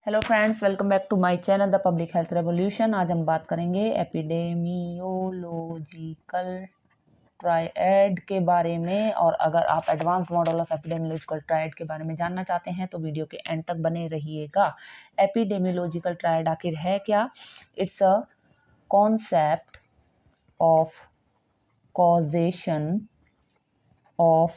Hello friends, welcome back to my channel the public health revolution. आज हम बात करेंगे एपिडेमियोलॉजिकल ट्रायड के बारे में। और अगर आप advanced model of epidemiological triad के बारे में जानना चाहते हैं तो वीडियो के एंड तक बने रहिएगा। एपिडेमियोलॉजिकल ट्रायड आखिर है क्या? It's a concept of causation of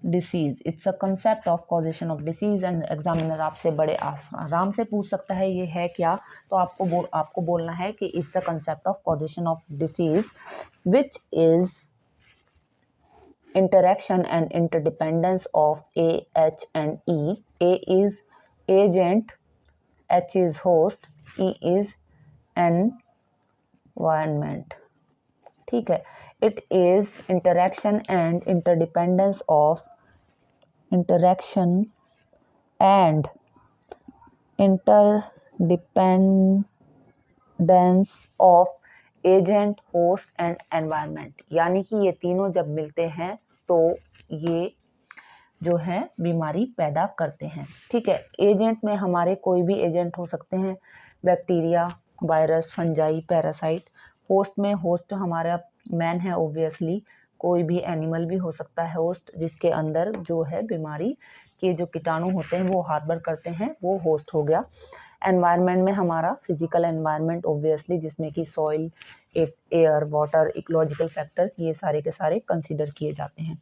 disease. It's a concept of causation of disease. And examiner आपसे बड़े आराम से पूछ सकता है ये है क्या, तो आपको बोलना है कि it's a concept of causation of disease which is interaction and interdependence of A, H and E. A is agent, H is host, E is environment. ठीक है, it is interaction and interdependence of agent, host and environment. यानी कि ये तीनों जब मिलते हैं तो ये जो है बीमारी पैदा करते हैं। ठीक है, एजेंट में हमारे कोई भी एजेंट हो सकते हैं, bacteria, virus, fungi, parasite. Host में होस्ट हमारा मैन है, ऑब्वियसली कोई भी एनिमल भी हो सकता है होस्ट, जिसके अंदर जो है बीमारी के जो कीटाणु होते हैं वो हार्बर करते हैं, वो होस्ट हो गया। एनवायरनमेंट में हमारा फिजिकल एनवायरनमेंट ऑब्वियसली, जिसमें कि soil, air, water, ecological factors, ये सारे के सारे कंसीडर किए जाते हैं।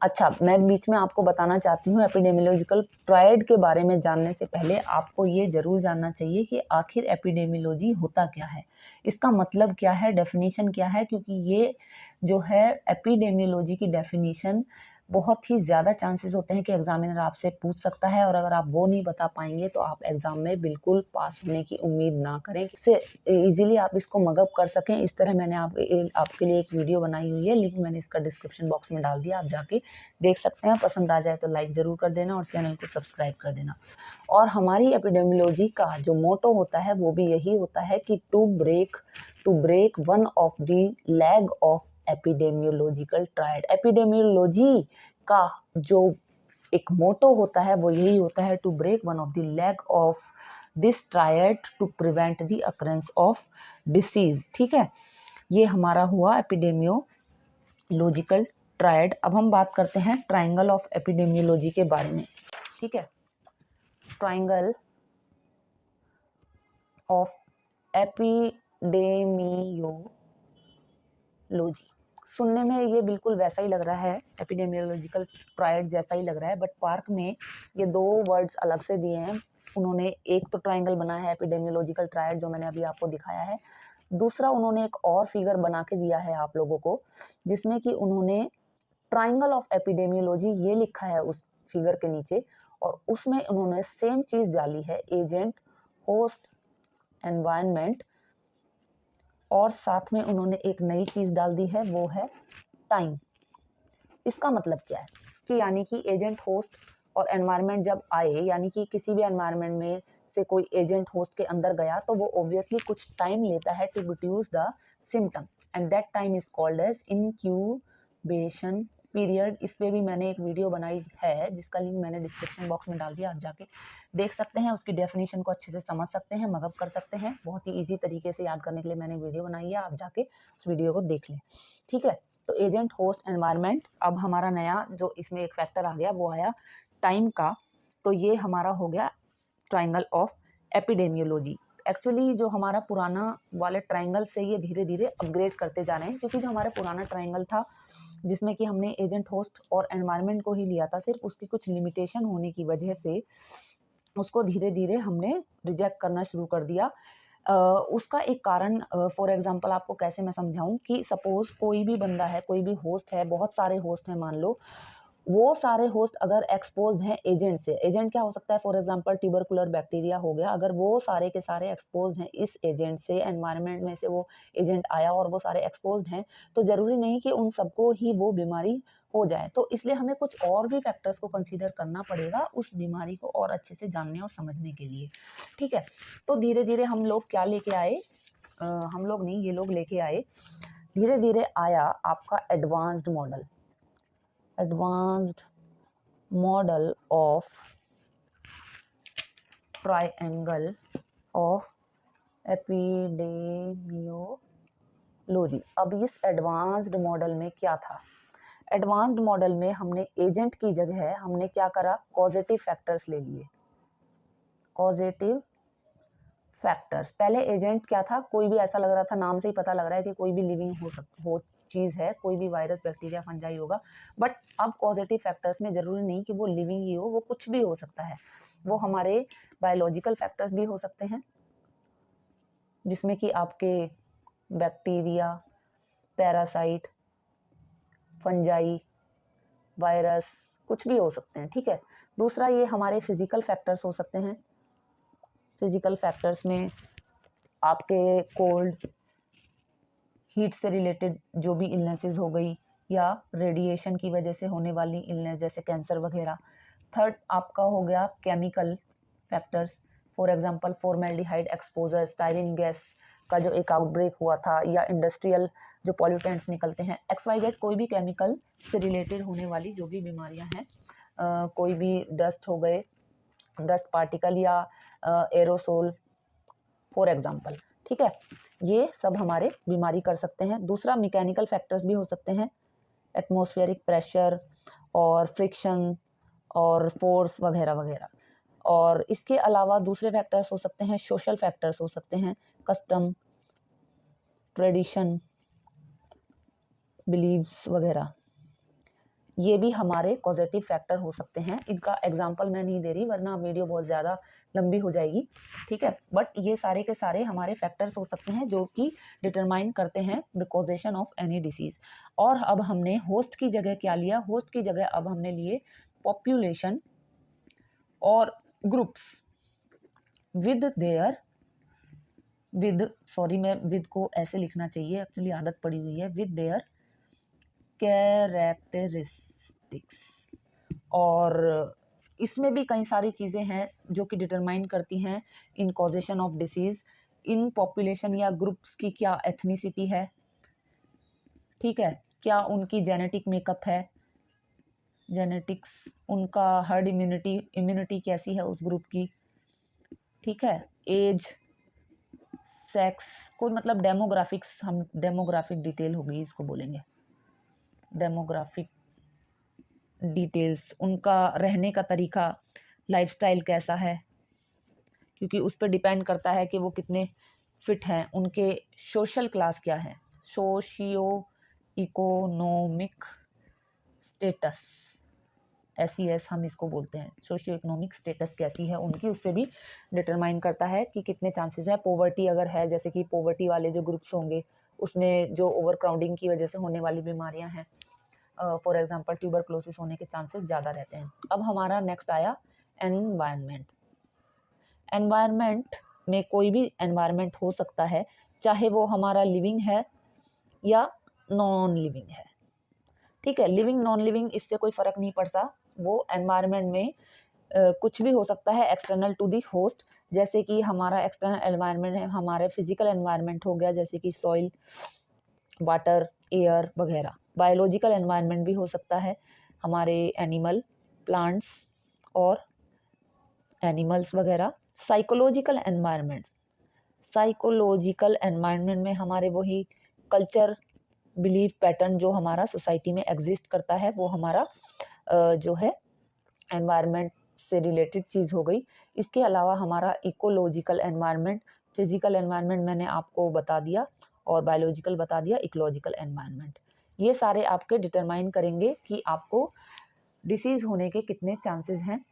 अच्छा, मैं बीच में आपको बताना चाहती हूँ एपिडेमियोलॉजिकल ट्रायड के बारे में जानने से पहले आपको ये जरूर जानना चाहिए कि आखिर एपिडेमियोलॉजी होता क्या है, इसका मतलब क्या है, डेफिनेशन क्या है। क्योंकि ये जो है एपिडेमियोलॉजी की डेफिनेशन बहुत ही ज़्यादा चांसेस होते हैं कि एग्जामिनर आपसे पूछ सकता है, और अगर आप वो नहीं बता पाएंगे तो आप एग्जाम में बिल्कुल पास होने की उम्मीद ना करें। इससे इजीली आप इसको मगअप कर सकें, इस तरह मैंने आपके लिए एक वीडियो बनाई हुई है, लिंक मैंने इसका डिस्क्रिप्शन बॉक्स में डाल दिया, आप जाके देख सकते हैं। पसंद आ जाए तो लाइक ज़रूर कर देना और चैनल को सब्सक्राइब कर देना। और हमारी एपिडेमियोलॉजी का जो मोटो होता है वो भी यही होता है कि to break one of the leg of epidemiological triad. Epidemiology का जो एक मोटो होता है वो यही होता है, to break one of the leg of this triad to prevent the occurrence of disease. ठीक है, ये हमारा हुआ एपिडेमियोलॉजिकल ट्रायड। अब हम बात करते हैं ट्रायंगल ऑफ एपिडेमियोलॉजी के बारे में। ठीक है, ट्रायंगल ऑफ एपिडेमियोलॉजी सुनने में ये बिल्कुल वैसा ही लग रहा है, एपिडेमियोलॉजिकल ट्रायड जैसा ही लग रहा है, बट पार्क में ये दो वर्ड्स अलग से दिए हैं उन्होंने। एक तो ट्रायंगल बनाया है एपिडेमियोलॉजिकल ट्रायड, जो मैंने अभी आपको दिखाया है। दूसरा उन्होंने एक और फिगर बना के दिया है आप लोगों को, जिसमें कि उन्होंने ट्रायंगल ऑफ एपिडेमियोलॉजी ये लिखा है उस फिगर के नीचे, और उसमें उन्होंने सेम चीज डाली है, एजेंट, होस्ट, एनवायरनमेंट, और साथ में उन्होंने एक नई चीज डाल दी है, वो है टाइम। इसका मतलब क्या है कि यानी कि एजेंट, होस्ट और एनवायरनमेंट जब आए, यानी कि किसी भी एनवायरनमेंट में से कोई एजेंट होस्ट के अंदर गया तो वो ऑब्वियसली कुछ टाइम लेता है to produce the symptom, and that time is called as incubation period. इस पे भी मैंने एक वीडियो बनाई है, जिसका लिंक मैंने डिस्क्रिप्शन बॉक्स में डाल दिया, आप जाके देख सकते हैं, उसकी डेफिनेशन को अच्छे से समझ सकते हैं, मगअप कर सकते हैं। बहुत ही इजी तरीके से याद करने के लिए मैंने वीडियो बनाई है, आप जाके उस वीडियो को देख लें। ठीक है, तो एजेंट, होस्ट, एनवायरनमेंट। अब हमारा नया जो इसमें एक फैक्टर आ गया वो आया टाइम का, तो ये हमारा हो गया ट्रायंगल ऑफ एपिडेमियोलॉजी। एक्चुअली जो हमारा पुराना वाले ट्रायंगल से ये धीरे धीरे अपग्रेड करते जा रहे हैं, क्योंकि जो हमारा पुराना ट्रायंगल था जिसमें कि हमने एजेंट, होस्ट और एनवायरनमेंट को ही लिया था, सिर्फ उसकी कुछ लिमिटेशन होने की वजह से उसको धीरे धीरे हमने रिजेक्ट करना शुरू कर दिया। उसका एक कारण, फॉर एग्जांपल आपको कैसे मैं समझाऊं, कि सपोज कोई भी बंदा है, कोई भी होस्ट है, बहुत सारे होस्ट हैं मान लो, वो सारे होस्ट अगर एक्सपोज हैं एजेंट से, एजेंट क्या हो सकता है, फॉर एग्जांपल ट्यूबरकुलर बैक्टीरिया हो गया, अगर वो सारे के सारे एक्सपोज हैं इस एजेंट से, एनवायरनमेंट में से वो एजेंट आया और वो सारे एक्सपोज हैं, तो जरूरी नहीं कि उन सबको ही वो बीमारी हो जाए। तो इसलिए हमें कुछ और भी फैक्टर्स को कंसीडर करना पड़ेगा उस बीमारी को और अच्छे से जानने और समझने के लिए। ठीक है, तो धीरे धीरे हम लोग क्या लेके आए, हम लोग नहीं, ये लोग लेके आए, धीरे धीरे आया आपका advanced model of triangle of epidemiology. अब इस एडवांस्ड मॉडल में क्या था? एडवांस्ड मॉडल में हमने एजेंट की जगह हमने क्या करा, कॉजेटिव फैक्टर्स ले लिए। कॉजेटिव फैक्टर्स, पहले एजेंट क्या था, कोई भी ऐसा लग रहा था, नाम से ही पता लग रहा है कि कोई भी लिविंग हो चीज है, कोई भी वायरस बैक्टीरिया फंजाई होगा। बट अब पॉजिटिव फैक्टर्स में जरूरी नहीं कि वो लिविंग ही हो, वो कुछ भी हो सकता है। वो हमारे बायोलॉजिकल फैक्टर्स भी हो सकते हैं, जिसमें कि आपके बैक्टीरिया, पैरासाइट, फंजाई, वायरस, कुछ भी हो सकते हैं, ठीक है। दूसरा, ये हमारे फिजिकल फैक्टर्स हो सकते हैं। फिजिकल फैक्टर्स में आपके कोल्ड, हीट से रिलेटेड जो भी इलनेसेस हो गई, या रेडिएशन की वजह से होने वाली इलनेस जैसे कैंसर वगैरह। थर्ड आपका हो गया chemical factors, for example formaldehyde exposure, styrene gas का जो एक आउटब्रेक हुआ था, या इंडस्ट्रियल जो पॉल्यूटेंट्स निकलते हैं, XYZ कोई भी केमिकल से रिलेटेड होने वाली जो भी बीमारियां हैं, कोई भी डस्ट हो गए, डस्ट पार्टिकल या एरोसोल फॉर एग्जांपल, ठीक है, ये सब हमारे बीमारी कर सकते हैं। दूसरा, मैकेनिकल फैक्टर्स भी हो सकते हैं, एटमॉस्फेरिक प्रेशर और फ्रिक्शन और फोर्स वगैरह वगैरह। और इसके अलावा दूसरे फैक्टर्स हो सकते हैं, सोशल फैक्टर्स हो सकते हैं, कस्टम, ट्रेडिशन, बिलीव्स वगैरह, ये भी हमारे पॉजिटिव फैक्टर हो सकते हैं। इनका एग्जांपल मैं नहीं दे रही वरना वीडियो बहुत ज़्यादा लंबी हो जाएगी, ठीक है। बट ये सारे के सारे हमारे फैक्टर्स हो सकते हैं जो कि डिटरमाइन करते हैं the causation of any disease. और अब हमने होस्ट की जगह क्या लिया? होस्ट की जगह अब हमने लिए पॉपुलेशन और ग्रुप्स मैं विद को ऐसे लिखना चाहिए, एक्चुअली आदत पड़ी हुई है, विद देयर कैरेक्टरिस्टिक्स। और इसमें भी कई सारी चीज़ें हैं जो कि डिटरमाइन करती हैं in causation of disease. In population या ग्रुप्स की क्या एथनिसिटी है, ठीक है, क्या उनकी जेनेटिक मेकअप है, जेनेटिक्स, उनका हर्ड इम्यूनिटी कैसी है उस ग्रुप की, ठीक है, एज, सेक्स, कोई मतलब डेमोग्राफिक्स, हम डेमोग्राफिक डिटेल होगी इसको बोलेंगे, डेमोग्राफिक डिटेल्स, उनका रहने का तरीका, लाइफस्टाइल कैसा है, क्योंकि उस पर डिपेंड करता है कि वो कितने फिट हैं। उनके सोशल क्लास क्या है, सोशियो इकोनॉमिक स्टेटस, SES हम इसको बोलते हैं, सोशियो इकोनॉमिक स्टेटस कैसी है उनकी, उस पर भी डिटरमाइन करता है कि कितने चांसेस है। पॉवर्टी अगर है, जैसे कि पॉवर्टी वाले जो ग्रुप्स होंगे उसमें जो ओवर क्राउडिंग की वजह से होने वाली बीमारियां हैं, फॉर एग्जांपल ट्यूबरक्लोसिस होने के चांसेस ज़्यादा रहते हैं। अब हमारा नेक्स्ट आया एनवायरनमेंट। एनवायरनमेंट में कोई भी एनवायरनमेंट हो सकता है, चाहे वो हमारा लिविंग है या नॉन लिविंग है, ठीक है। लिविंग नॉन लिविंग इससे कोई फ़र्क नहीं पड़ता, वो एनवायरनमेंट में कुछ भी हो सकता है एक्सटर्नल टू दी होस्ट। जैसे कि हमारा एक्सटर्नल एनवायरनमेंट है, हमारे फिजिकल एनवायरनमेंट हो गया, जैसे कि सॉइल, वाटर, एयर वगैरह। बायोलॉजिकल एनवायरनमेंट भी हो सकता है, हमारे एनिमल, प्लांट्स और एनिमल्स वगैरह। साइकोलॉजिकल एनवायरनमेंट, साइकोलॉजिकल एनवायरनमेंट में हमारे वही कल्चर, बिलीफ पैटर्न जो हमारा सोसाइटी में एग्जिस्ट करता है, वो हमारा जो है एनवायरनमेंट से रिलेटेड चीज़ हो गई। इसके अलावा हमारा इकोलॉजिकल एनवायरनमेंट, फिजिकल एनवायरनमेंट मैंने आपको बता दिया, और बायोलॉजिकल बता दिया, इकोलॉजिकल एनवायरनमेंट। ये सारे आपके डिटरमाइन करेंगे कि आपको डिसीज़ होने के कितने चांसेस हैं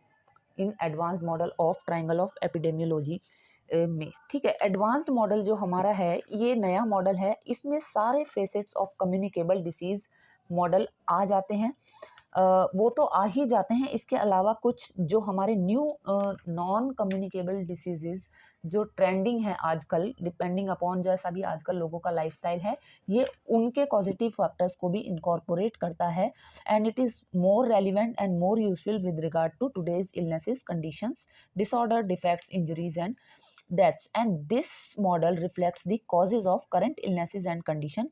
इन advanced model of triangle of epidemiology में, ठीक है। एडवांस्ड मॉडल जो हमारा है, ये नया मॉडल है, इसमें सारे facets of communicable disease model आ जाते हैं। वो तो आ ही जाते हैं, इसके अलावा कुछ जो हमारे न्यू नॉन कम्युनिकेबल डिसीजेज जो ट्रेंडिंग है आजकल, डिपेंडिंग अपॉन जैसा भी आजकल लोगों का लाइफस्टाइल है, ये उनके पॉजिटिव फैक्टर्स को भी इनकॉर्पोरेट करता है, and it is more relevant and more useful with regard to today's illnesses, conditions, disorder, defects, injuries and deaths, and this model reflects the causes of current illnesses and condition.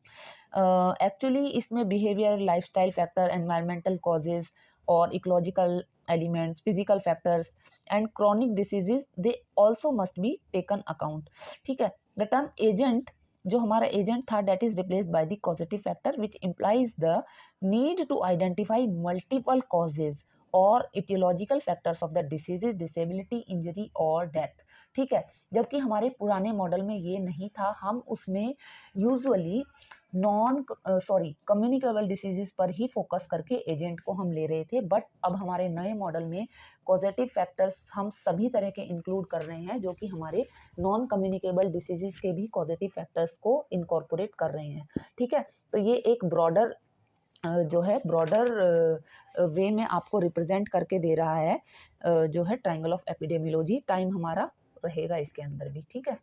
Actually इसमें behavior, lifestyle factor, environmental causes और ecological elements, physical factors and chronic diseases, they also must be taken account. ठीक है, the term agent, जो हमारा agent था, that is replaced by the causative factor which implies the need to identify multiple causes और aetiological factors of the diseases, disability, injury और death. ठीक है, जबकि हमारे पुराने मॉडल में ये नहीं था, हम उसमें यूजुअली कम्युनिकेबल डिसीजेस पर ही फोकस करके एजेंट को हम ले रहे थे, बट अब हमारे नए मॉडल में कॉजेटिव फैक्टर्स हम सभी तरह के इंक्लूड कर रहे हैं, जो कि हमारे नॉन कम्युनिकेबल डिसीजेस के भी कॉजेटिव फैक्टर्स को इनकॉर्पोरेट कर रहे हैं। ठीक है, तो ये एक ब्रॉडर जो है ब्रॉडर वे में आपको रिप्रेजेंट करके दे रहा है जो है ट्रायंगल ऑफ एपिडेमियोलॉजी। टाइम हमारा रहेगा इसके अंदर भी। ठीक है,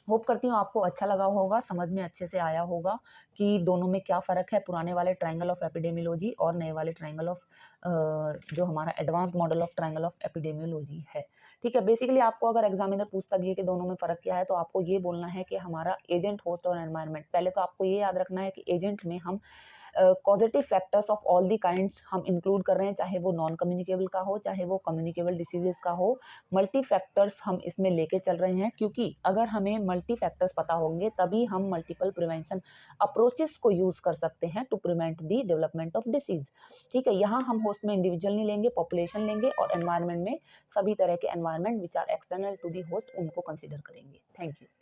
होप करती हूँ आपको अच्छा लगा होगा, समझ में अच्छे से आया होगा कि दोनों में क्या फ़र्क है, पुराने वाले ट्रायंगल ऑफ एपिडेमियोलॉजी और नए वाले ट्रायंगल ऑफ जो हमारा advance model of triangle of epidemiology है। ठीक है, बेसिकली आपको अगर एग्जामिनर पूछता भी है कि दोनों में फ़र्क क्या है, तो आपको ये बोलना है कि हमारा एजेंट, होस्ट और एनवायरनमेंट। पहले तो आपको ये याद रखना है कि एजेंट में हम causative factors of all the kinds हम इंक्लूड कर रहे हैं, चाहे वो नॉन कम्युनिकेबल का हो, चाहे वो कम्युनिकेबल डिसीजेस का हो। मल्टी फैक्टर्स हम इसमें लेके चल रहे हैं, क्योंकि अगर हमें मल्टी फैक्टर्स पता होंगे तभी हम मल्टीपल प्रिवेंशन अप्रोचेस को यूज कर सकते हैं to prevent the development of disease. ठीक है, यहाँ हम होस्ट में इंडिविजुअल नहीं लेंगे, पॉपुलेशन लेंगे, और एनवायरनमेंट में सभी तरह के environment which are external to the host उनको कंसिडर करेंगे। Thank you.